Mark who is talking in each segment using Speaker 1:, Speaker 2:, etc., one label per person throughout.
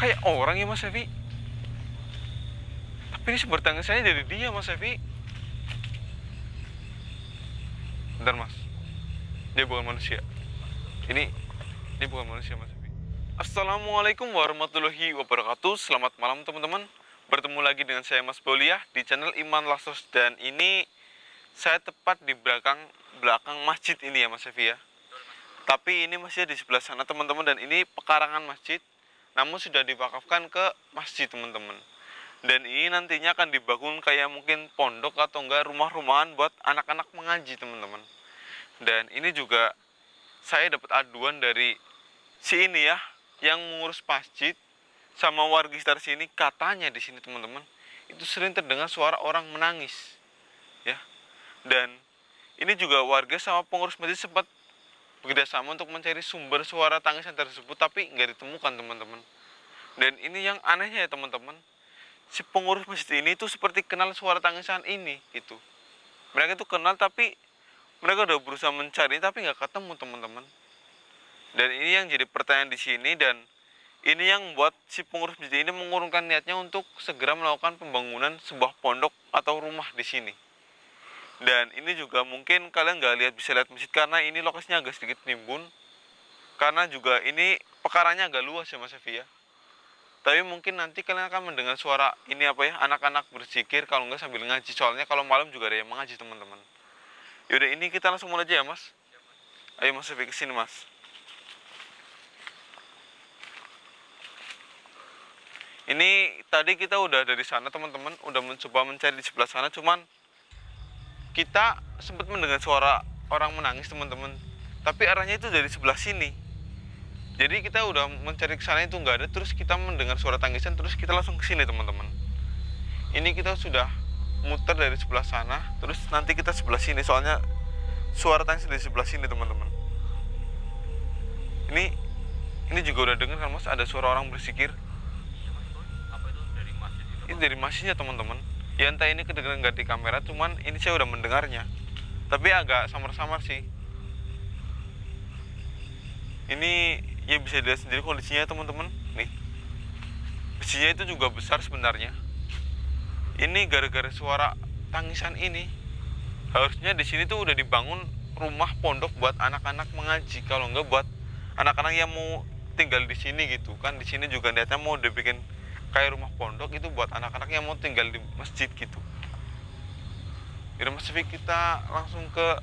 Speaker 1: kayak orang ya Mas Evi. Tapi ini sumber tangisannya dari dia Mas Evi. Bentar Mas, dia bukan manusia. Ini bukan manusia Mas Evi. Assalamualaikum warahmatullahi wabarakatuh. Selamat malam teman-teman. Bertemu lagi dengan saya Mas Boliah di channel Iman Lasos. Dan ini saya tepat di belakang masjid ini ya Mas Evi ya. Tapi ini masih di sebelah sana teman-teman. Dan ini pekarangan masjid, namun sudah diwakafkan ke masjid teman-teman. Dan ini nantinya akan dibangun kayak mungkin pondok atau enggak rumah-rumahan buat anak-anak mengaji teman-teman. Dan ini juga saya dapat aduan dari si ini ya, yang mengurus masjid sama warga sekitar sini. Katanya di sini teman-teman, itu sering terdengar suara orang menangis ya. Dan ini juga warga sama pengurus masjid sempat bekerjasama untuk mencari sumber suara tangisan tersebut, tapi nggak ditemukan teman-teman. Dan ini yang anehnya ya teman-teman, si pengurus masjid ini tuh seperti kenal suara tangisan ini gitu. Mereka tuh kenal, tapi mereka udah berusaha mencari tapi nggak ketemu teman-teman. Dan ini yang jadi pertanyaan di sini, dan ini yang membuat si pengurus masjid ini mengurungkan niatnya untuk segera melakukan pembangunan sebuah pondok atau rumah di sini. Dan ini juga mungkin kalian bisa lihat masjid karena ini lokasinya agak sedikit nimbun. Karena juga ini pekarannya agak luas ya Mas Evi ya. Tapi mungkin nanti kalian akan mendengar suara ini apa ya, anak-anak berzikir, kalau nggak sambil ngaji. Soalnya kalau malam juga ada yang mengaji teman-teman. Yaudah, ini kita langsung mulai aja ya Mas. Ayo Mas Evi kesini Mas. Ini tadi kita udah dari sana teman-teman, udah mencoba mencari di sebelah sana, cuman kita sempat mendengar suara orang menangis teman-teman. Tapi arahnya itu dari sebelah sini. Jadi kita udah mencari ke sana itu nggak ada, terus kita mendengar suara tangisan, terus kita langsung ke sini teman-teman. Ini kita sudah muter dari sebelah sana, terus nanti kita sebelah sini, soalnya suara tangisan dari sebelah sini teman-teman. Ini juga udah dengar kan Mas, ada suara orang berzikir.
Speaker 2: Apa itu dari masjid itu?
Speaker 1: Ini dari masjidnya teman-teman. Ya entah ini kedengeran nggak di kamera, cuman ini saya udah mendengarnya. Tapi agak samar-samar sih. Ini ya bisa dilihat sendiri kondisinya teman-teman. Nih, masjidnya itu juga besar sebenarnya. Ini gara-gara suara tangisan ini, harusnya di sini tuh udah dibangun rumah pondok buat anak-anak mengaji, kalau enggak buat anak-anak yang mau tinggal di sini gitu kan. Di sini juga niatnya mau dibikin kayak rumah pondok itu buat anak-anak yang mau tinggal di masjid gitu. Yaudah Mas Evi, kita langsung ke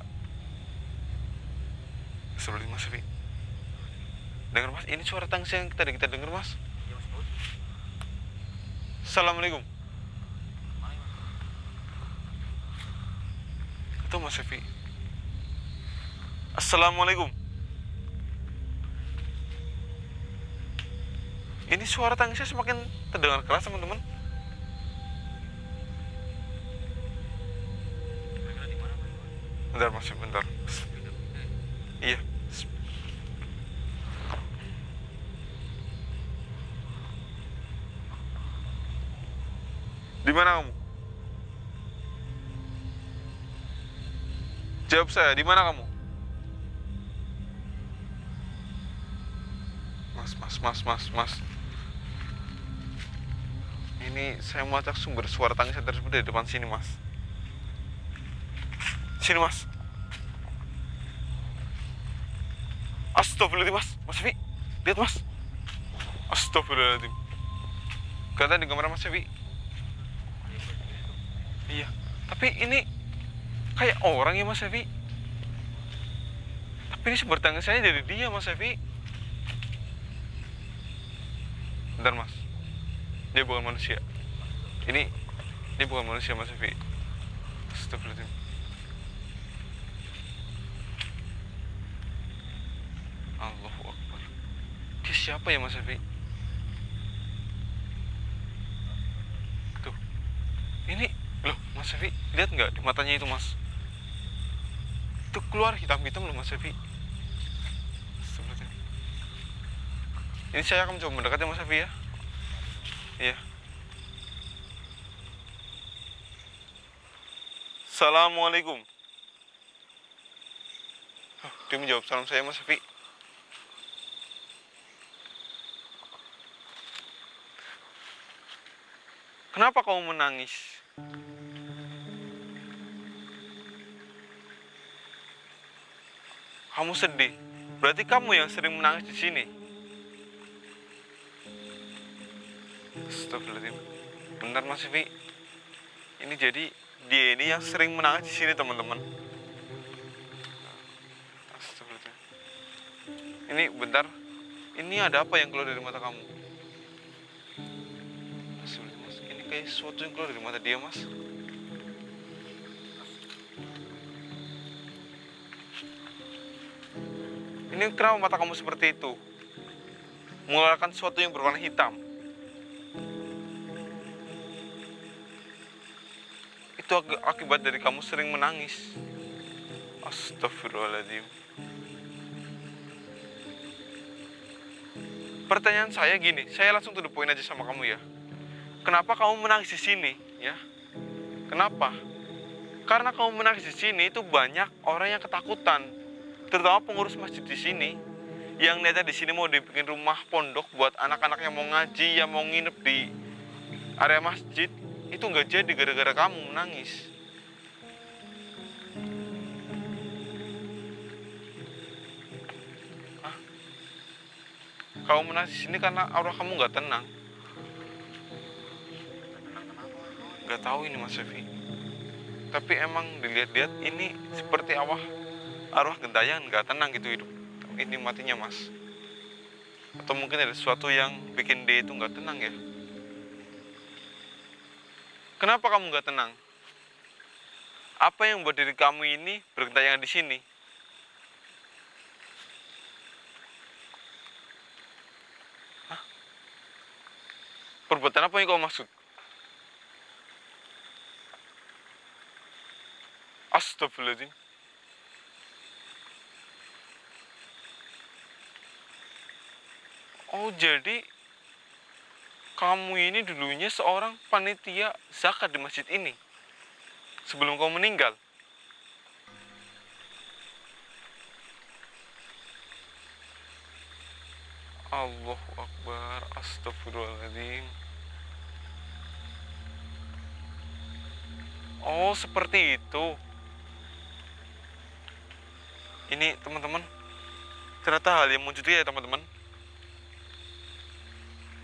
Speaker 1: sebelum Mas Evi. Dengar Mas, ini suara tangisan yang tadi kita dengar Mas.
Speaker 2: Iya Mas Bud.
Speaker 1: Assalamualaikum.
Speaker 2: Mana ya, Mas?
Speaker 1: Itu Mas Evi. Assalamualaikum. Ini suara tangisnya semakin terdengar keras teman-teman.
Speaker 2: Kira-kira di mana Mas?
Speaker 1: Bentar Mas, bentar. Iya. Di mana kamu? Jawab saya, di mana kamu? Mas. Ini saya melacak sumber suara tangisan tersebut dari depan sini, Mas. Sini, Mas. Astagfirullahaladzim, Mas. Mas Evi, lihat, Mas. Astagfirullahaladzim. Kelihatan di kamera Mas Evi? Iya. Tapi ini kayak orang ya Mas Evi. Tapi ini sumber tangisannya dari dia Mas Evi. Bentar Mas, dia bukan manusia. Ini bukan manusia Mas Evi. Astagfirullahaladzim. Allahu Akbar. Dia siapa ya Mas Evi? Tuh. Ini loh Mas Evi, lihat nggak di matanya itu Mas? Itu keluar hitam-hitam loh Mas Evi. Ini saya akan coba mendekat ya Mas Evi ya. Iya. Assalamualaikum. Dia menjawab salam saya Mas Evi. Kenapa kamu menangis? Kamu sedih. Berarti kamu yang sering menangis di sini. Astagfirullahaladzim. Benar Mas Vivi. Ini jadi dia ini yang sering menangis di sini teman-teman. Astagfirullahaladzim. Ini bentar. Ini ada apa yang keluar dari mata kamu? Astagfirullahaladzim, Mas. Ini kayak sesuatu yang keluar dari mata dia Mas. Ini kenapa mata kamu seperti itu? Mengeluarkan sesuatu yang berwarna hitam. Itu akibat dari kamu sering menangis. Astagfirullahaladzim. Pertanyaan saya gini, saya langsung to the point aja sama kamu ya. Kenapa kamu menangis di sini? Ya, kenapa? Karena kamu menangis di sini itu banyak orang yang ketakutan. Terutama pengurus masjid di sini yang niatnya di sini mau dibikin rumah pondok buat anak-anak yang mau ngaji, yang mau nginep di area masjid, itu nggak jadi gara-gara kamu menangis. Hah? Kamu menangis di sini karena aura kamu nggak tenang. Nggak tahu ini Mas Evi. Tapi emang dilihat-lihat ini seperti arwah gentayangan nggak tenang gitu hidup ini matinya Mas. Atau mungkin ada sesuatu yang bikin dia itu nggak tenang ya. Kenapa kamu nggak tenang? Apa yang membuat diri kamu ini bergentayangan di sini? Hah? Perbuatan apa yang kau maksud? Astagfirullahaladzim. Oh, jadi kamu ini dulunya seorang panitia zakat di masjid ini sebelum kamu meninggal. Allahu Akbar, astagfirullahaladzim. Oh, seperti itu. Ini teman-teman, ternyata hal yang muncul ya teman-teman.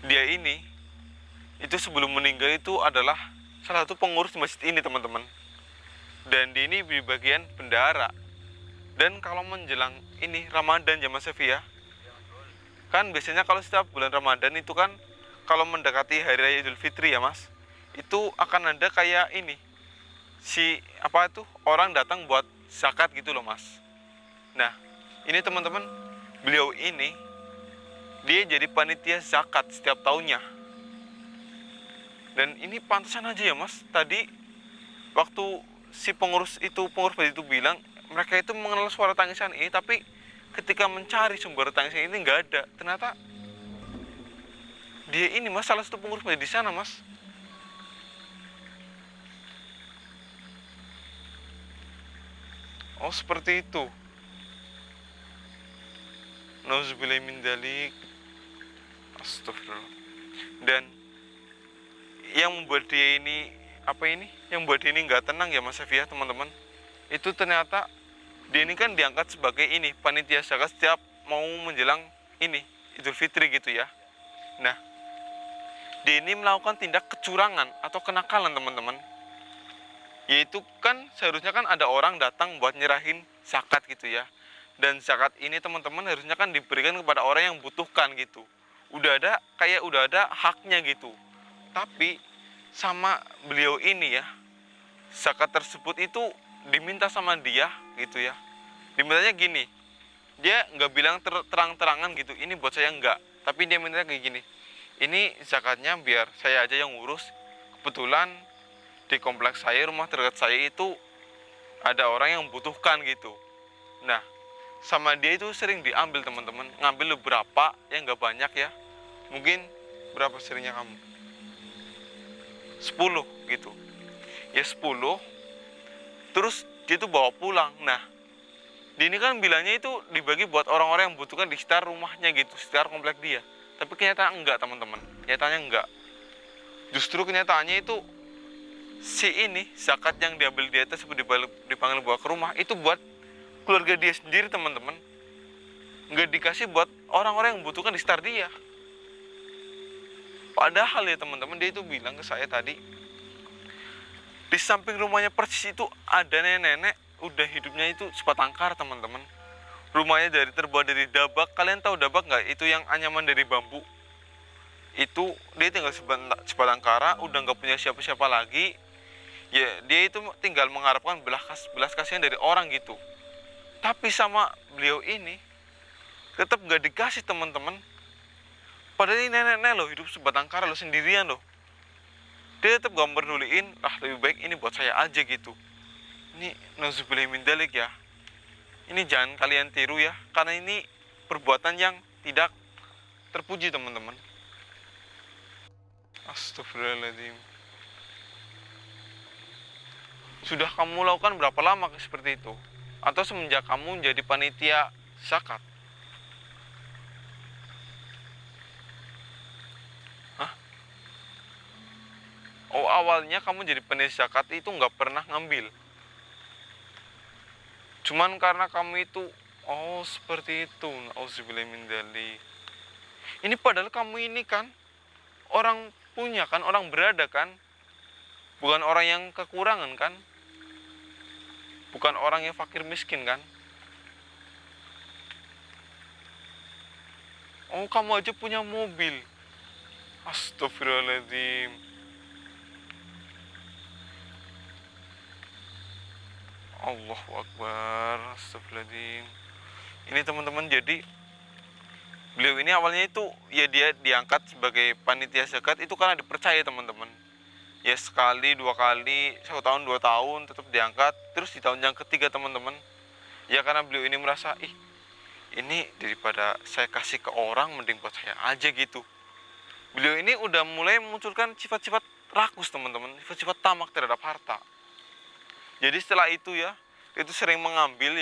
Speaker 1: Dia ini, itu sebelum meninggal itu adalah salah satu pengurus masjid ini teman-teman. Dan dia ini di bagian bendahara. Dan kalau menjelang ini Ramadan ya Mas Evi ya, kan biasanya kalau setiap bulan Ramadan itu kan kalau mendekati Hari Raya Idul Fitri ya Mas, itu akan ada kayak ini, orang datang buat zakat gitu loh Mas. Nah, ini teman-teman, beliau ini dia jadi panitia zakat setiap tahunnya. Dan ini pantasan aja ya Mas, tadi waktu si pengurus masjid itu bilang mereka itu mengenal suara tangisan ini, tapi ketika mencari sumber tangisan ini nggak ada. Ternyata dia ini Mas salah satu pengurus masjid di sana Mas. Oh, seperti itu. Nauzubillahi min dzalik. Astagfirullah. Dan yang membuat dia ini yang membuat dia ini nggak tenang ya Mas Evi ya teman-teman. Itu ternyata dia ini kan diangkat sebagai ini panitia zakat setiap mau menjelang ini Idul Fitri gitu ya. Nah, dia ini melakukan tindak kecurangan atau kenakalan teman-teman. Yaitu kan seharusnya kan ada orang datang buat nyerahin zakat gitu ya. Dan zakat ini teman-teman harusnya kan diberikan kepada orang yang butuhkan gitu. Udah ada haknya gitu. Tapi sama beliau ini ya, zakat tersebut itu diminta sama dia gitu ya. Dimintanya gini, dia nggak bilang terang-terangan gitu, ini buat saya enggak. Tapi dia mintanya kayak gini, ini zakatnya biar saya aja yang ngurus. Kebetulan di kompleks saya, rumah terdekat saya itu ada orang yang membutuhkan gitu. Nah, sama dia itu sering diambil teman-teman, ngambil beberapa yang nggak banyak ya. Mungkin berapa seringnya kamu? 10 gitu. Ya 10. Terus dia tuh bawa pulang. Nah, dia ini kan bilangnya itu dibagi buat orang-orang yang membutuhkan di sekitar rumahnya gitu, sekitar komplek dia. Tapi kenyataan enggak teman-teman. Nyatanya enggak. Justru kenyataannya itu si ini zakat yang diambil di atas dipanggil bawa ke rumah itu buat keluarga dia sendiri teman-teman, nggak dikasih buat orang-orang yang membutuhkan di sekitar dia. Padahal ya teman-teman, dia itu bilang ke saya tadi, di samping rumahnya persis itu ada nenek-nenek udah hidupnya itu sebatang kara teman-teman. Rumahnya terbuat dari dabak. Kalian tahu dabak nggak? Itu yang anyaman dari bambu. Itu dia tinggal sebatang kara, udah nggak punya siapa-siapa lagi. Ya dia itu tinggal mengharapkan belas kasihan dari orang gitu. Tapi sama beliau ini tetap nggak dikasih teman-teman. Padahal ini nenek-nenek loh, hidup sebatang kara loh, sendirian loh. Dia tetap gak peduliin, lebih baik ini buat saya aja gitu. Ini nauzubillah min dzalik ya. Ini jangan kalian tiru ya, karena ini perbuatan yang tidak terpuji teman-teman. Astagfirullahaladzim. Sudah kamu lakukan berapa lama seperti itu? Atau semenjak kamu menjadi panitia zakat? Hah? Oh, awalnya kamu jadi panitia zakat itu nggak pernah ngambil. Cuman karena kamu itu, oh seperti itu. Auzubillahi min dzalik. Ini padahal kamu ini kan orang punya kan, orang berada kan, bukan orang yang kekurangan kan, bukan orang yang fakir miskin kan. Oh kamu aja punya mobil. Astagfirullahaladzim. Allahu Akbar. Astagfirullahaladzim. Ini teman-teman, jadi beliau ini awalnya itu ya dia diangkat sebagai panitia zakat itu karena dipercaya teman-teman. Ya sekali, 2 kali, 1 tahun, 2 tahun tetap diangkat. Terus di tahun yang ketiga teman-teman, ya karena beliau ini merasa, ini daripada saya kasih ke orang mending buat saya aja gitu. Beliau ini udah mulai memunculkan sifat-sifat rakus teman-teman, sifat-sifat tamak terhadap harta. Jadi setelah itu ya, itu sering mengambil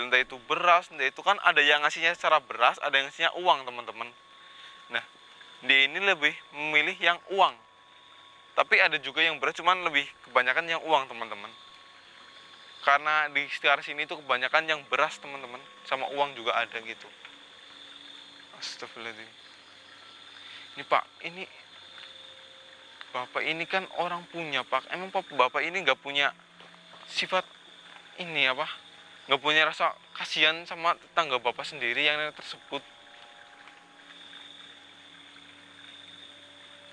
Speaker 1: entah itu beras, entah itu kan ada yang ngasihnya secara beras, ada yang ngasihnya uang teman-teman. Nah, dia ini lebih memilih yang uang. Tapi ada juga yang beras, cuman lebih kebanyakan yang uang teman-teman. Karena di sekitar sini itu kebanyakan yang beras teman-teman, sama uang juga ada gitu. Astagfirullahaladzim. Ini Pak, ini Bapak ini kan orang punya Pak. Emang Bapak ini nggak punya sifat ini apa? Nggak punya rasa kasihan sama tetangga Bapak sendiri yang tersebut?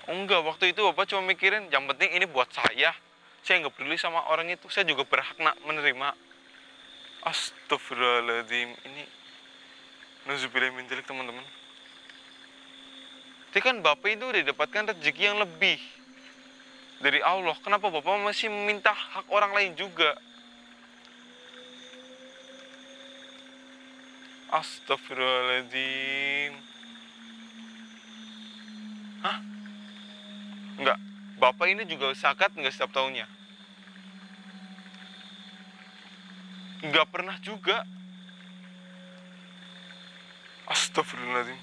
Speaker 1: Oh, enggak, waktu itu Bapak cuma mikirin yang penting ini buat saya. Saya nggak peduli sama orang itu. Saya juga berhak menerima. Astagfirullahaladzim. Ini nauzubillah min dzalik teman-teman. Tapi kan Bapak itu udah dapatkan rezeki yang lebih dari Allah. Kenapa Bapak masih meminta hak orang lain juga? Astagfirullahaladzim. Hah? Enggak. Bapak ini juga zakat enggak setiap tahunnya? Enggak pernah juga. Astagfirullahaladzim.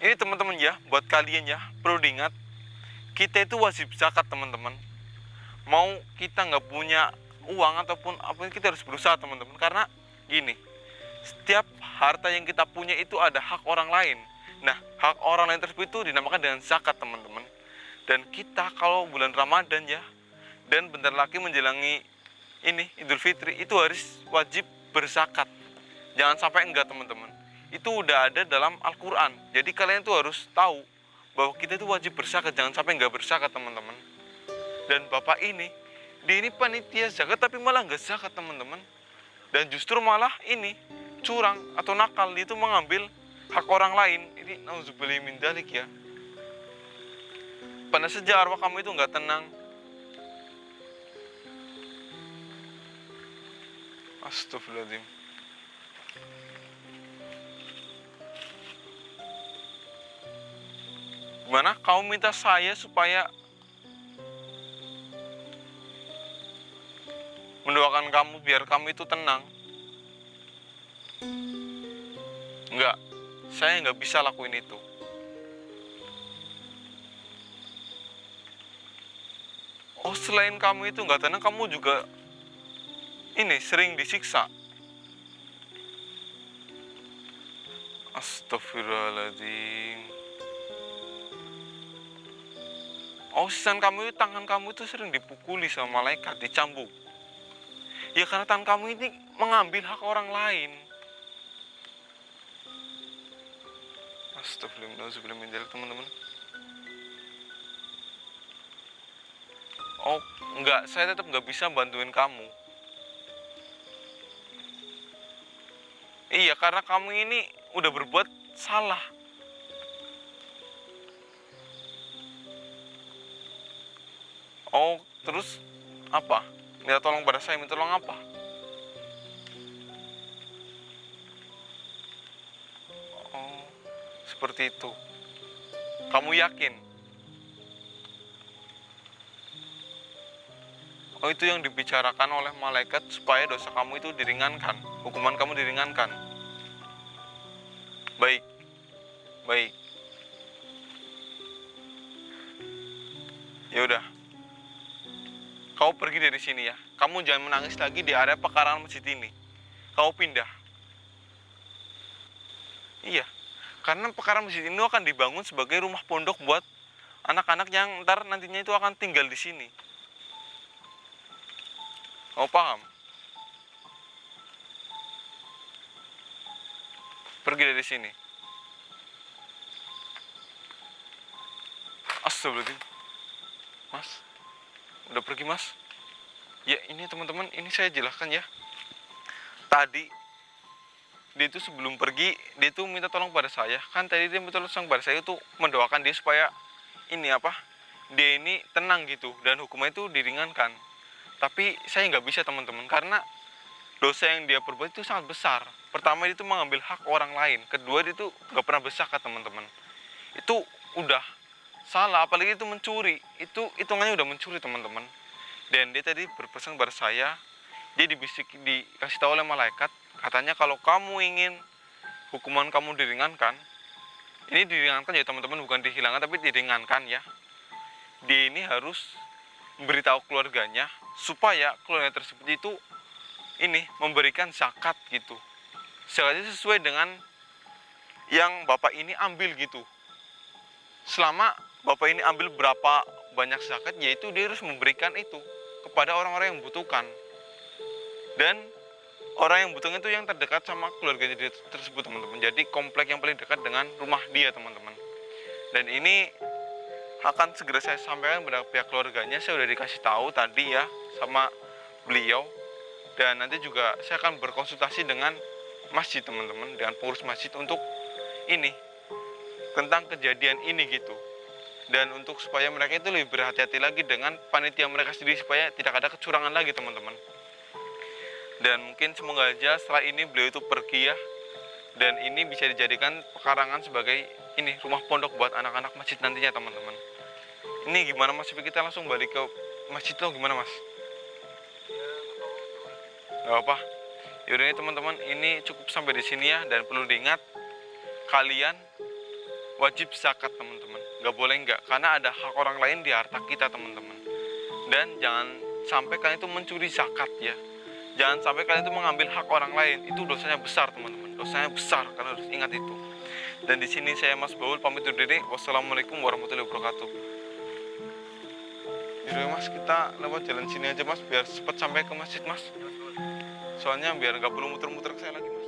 Speaker 1: Ini teman-teman ya, buat kalian ya, perlu diingat, kita itu wajib zakat teman-teman. Mau kita nggak punya uang ataupun apa, kita harus berusaha teman-teman. Karena gini, setiap harta yang kita punya itu ada hak orang lain. Nah, hak orang lain tersebut itu dinamakan dengan zakat teman-teman. Dan kita kalau bulan Ramadan ya, dan bentar lagi menjelangi ini Idul Fitri, itu harus wajib berzakat. Jangan sampai enggak teman-teman. Itu udah ada dalam Al-Quran. Jadi kalian tuh harus tahu bahwa kita itu wajib berzakat, jangan sampai nggak berzakat teman-teman. Dan Bapak ini, dia ini panitia zakat tapi malah nggak zakat teman-teman. Dan justru malah ini curang atau nakal, dia itu mengambil hak orang lain. Ini nauzubillah min dzalik ya. Pada sejak arwah kamu itu nggak tenang. Astagfirullahaladzim. Gimana? Kamu minta saya supaya mendoakan kamu biar kamu itu tenang? Enggak. Saya nggak bisa lakuin itu. Oh, selain kamu itu nggak tenang, kamu juga ini sering disiksa. Astagfirullahaladzim. Oh, sisan kamu itu, tangan kamu itu sering dipukuli sama malaikat, dicambuk. Ya karena tangan kamu ini mengambil hak orang lain. Astagfirullahaladzim, teman-teman. Oh, enggak, saya tetap nggak bisa bantuin kamu. Iya, karena kamu ini udah berbuat salah. Oh, terus apa? Minta tolong pada saya, minta tolong apa? Oh, seperti itu. Kamu yakin? Oh, itu yang dibicarakan oleh malaikat supaya dosa kamu itu diringankan, hukuman kamu diringankan. Baik, baik. Ya udah. Kau pergi dari sini ya. Kamu jangan menangis lagi di area pekarangan masjid ini. Kau pindah. Iya, karena pekarangan masjid ini akan dibangun sebagai rumah pondok buat anak-anak yang ntar nantinya itu akan tinggal di sini. Kau paham? Pergi dari sini. Astagfirullahaladzim. Mas, udah pergi mas? Ya ini teman-teman, ini saya jelaskan ya. Tadi dia itu sebelum pergi, dia itu minta tolong pada saya. Kan tadi dia minta tolong pada saya itu mendoakan dia supaya ini apa? Dia ini tenang gitu dan hukumnya itu diringankan. Tapi saya nggak bisa teman-teman, karena dosa yang dia perbuat itu sangat besar. Pertama, dia itu mengambil hak orang lain. Kedua, dia itu nggak pernah berzakat teman-teman. Itu udah salah, apalagi itu mencuri. Itu hitungannya udah mencuri teman-teman. Dan dia tadi berpesan pada saya, dia dikasih tahu oleh malaikat, katanya kalau kamu ingin hukuman kamu diringankan, ini diringankan ya teman-teman, bukan dihilangkan tapi diringankan ya. Dia ini harus memberitahu keluarganya supaya keluarga tersebut itu ini memberikan zakat gitu. Zakatnya sesuai dengan yang bapak ini ambil gitu. Selama bapak ini ambil berapa banyak zakat, yaitu dia harus memberikan itu kepada orang-orang yang membutuhkan. Dan orang yang membutuhkan itu yang terdekat sama keluarga dia tersebut teman-teman. Jadi komplek yang paling dekat dengan rumah dia teman-teman. Dan ini akan segera saya sampaikan kepada pihak keluarganya. Saya sudah dikasih tahu tadi ya sama beliau. Dan nanti juga saya akan berkonsultasi dengan masjid teman-teman, dengan pengurus masjid untuk ini, tentang kejadian ini gitu. Dan untuk supaya mereka itu lebih berhati-hati lagi dengan panitia mereka sendiri supaya tidak ada kecurangan lagi teman-teman. Dan mungkin semoga aja setelah ini beliau itu pergi ya, dan ini bisa dijadikan pekarangan sebagai ini rumah pondok buat anak-anak masjid nantinya teman-teman. Ini gimana mas, kita langsung balik ke masjid lo gimana mas? Gak apa. Yaudah nih teman-teman, ini cukup sampai di sini ya. Dan perlu diingat, kalian wajib zakat teman-teman. Gak boleh enggak, karena ada hak orang lain di harta kita teman-teman. Dan jangan sampai kalian itu mencuri zakat ya. Jangan sampai kalian itu mengambil hak orang lain. Itu dosanya besar teman-teman. Dosanya besar, kalian harus ingat itu. Dan di sini saya Mas Baul pamit undur diri. Wassalamualaikum warahmatullahi wabarakatuh. Yaudah mas, kita lewat jalan sini aja mas, biar cepat sampai ke masjid mas. Soalnya biar nggak perlu muter-muter ke saya lagi mas.